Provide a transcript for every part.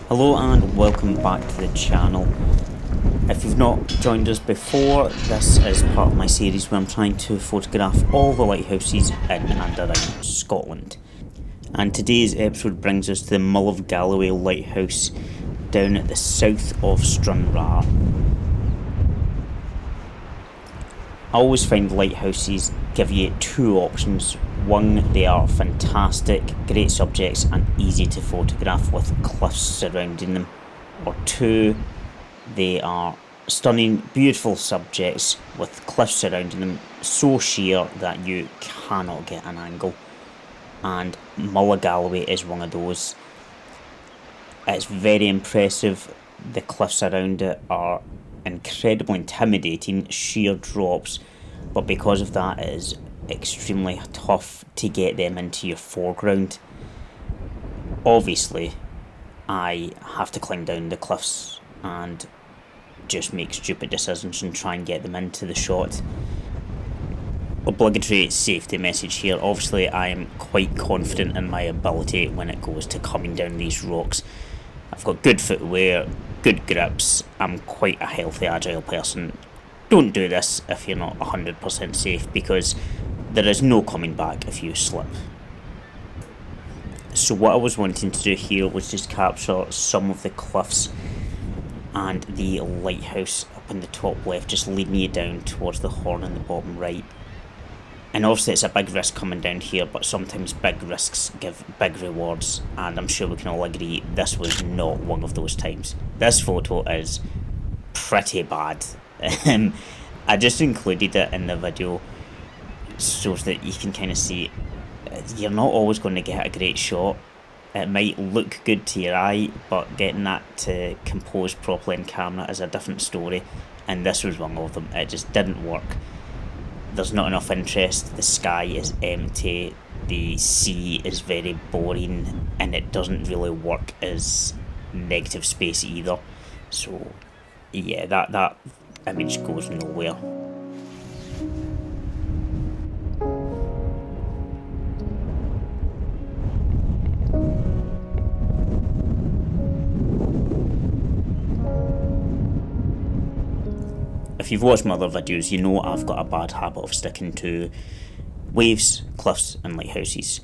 Hello and welcome back to the channel. If you've not joined us before, this is part of my series where I'm trying to photograph all the lighthouses in and around Scotland. And today's episode brings us to the Mull of Galloway Lighthouse down at the south of Stranraer. I always find lighthouses give you two options. One, they are fantastic, great subjects and easy to photograph with cliffs surrounding them. Or two, they are stunning, beautiful subjects with cliffs surrounding them, so sheer that you cannot get an angle. And Mull of Galloway is one of those. It's very impressive. The cliffs around it are incredibly intimidating, sheer drops, but because of that it is extremely tough to get them into your foreground. Obviously, I have to climb down the cliffs and just make stupid decisions and try and get them into the shot. Obligatory safety message here. Obviously, I am quite confident in my ability when it goes to coming down these rocks. I've got good footwear, good grips, I'm quite a healthy, agile person. Don't do this if you're not 100% safe, because there is no coming back if you slip. So what I was wanting to do here was just capture some of the cliffs and the lighthouse up in the top left, just leading you down towards the horn in the bottom right. And obviously it's a big risk coming down here, but sometimes big risks give big rewards, and I'm sure we can all agree this was not one of those times. This photo is pretty bad. I just included it in the video so that you can kind of see you're not always going to get a great shot. It might look good to your eye, but getting that to compose properly in camera is a different story, and this was one of them. It just didn't work. There's not enough interest, the sky is empty, the sea is very boring, and it doesn't really work as negative space either. So yeah, that image goes nowhere. If you've watched my other videos, you know I've got a bad habit of sticking to waves, cliffs and lighthouses.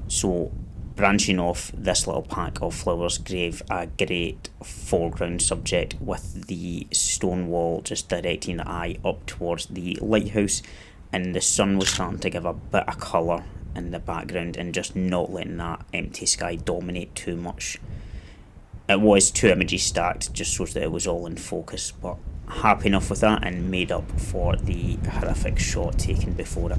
So branching off, this little pack of flowers gave a great foreground subject with the stone wall just directing the eye up towards the lighthouse, and the sun was starting to give a bit of colour in the background and just not letting that empty sky dominate too much. It was two images stacked just so that it was all in focus, but happy enough with that and made up for the horrific shot taken before it.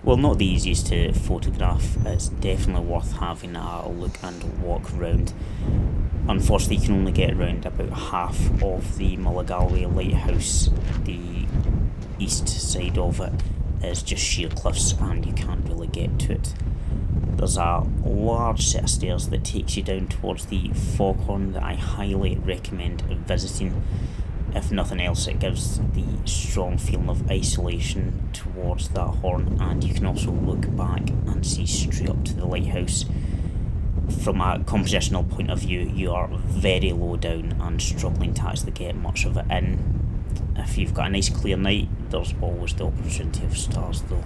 Well, not the easiest to photograph. It's definitely worth having a look and walk around. Unfortunately, you can only get around about half of the Mull of Galloway Lighthouse. The east side of it is just sheer cliffs and you can't really get to it. There's a large set of stairs that takes you down towards the foghorn that I highly recommend visiting. If nothing else, it gives the strong feeling of isolation towards that horn, and you can also look back and see straight up to the lighthouse. From a compositional point of view, you are very low down and struggling to actually get much of it in. If you've got a nice clear night, there's always the opportunity of stars though.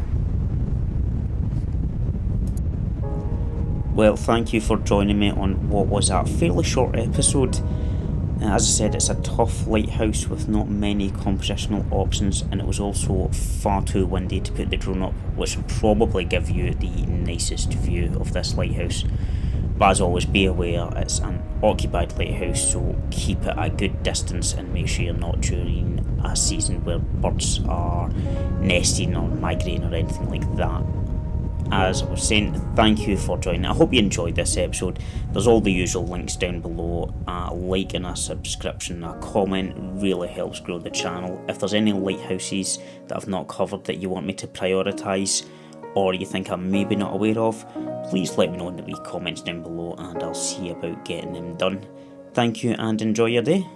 Well, thank you for joining me on what was a fairly short episode. As I said, it's a tough lighthouse with not many compositional options, and it was also far too windy to put the drone up, which will probably give you the nicest view of this lighthouse. But as always, be aware it's an occupied lighthouse, so keep it a good distance and make sure you're not during a season where birds are nesting or migrating or anything like that. As I was saying, thank you for joining. I hope you enjoyed this episode. There's all the usual links down below. A like and a subscription, a comment really helps grow the channel. If there's any lighthouses that I've not covered that you want me to prioritise, or you think I'm maybe not aware of, please let me know in the wee comments down below and I'll see about getting them done. Thank you and enjoy your day.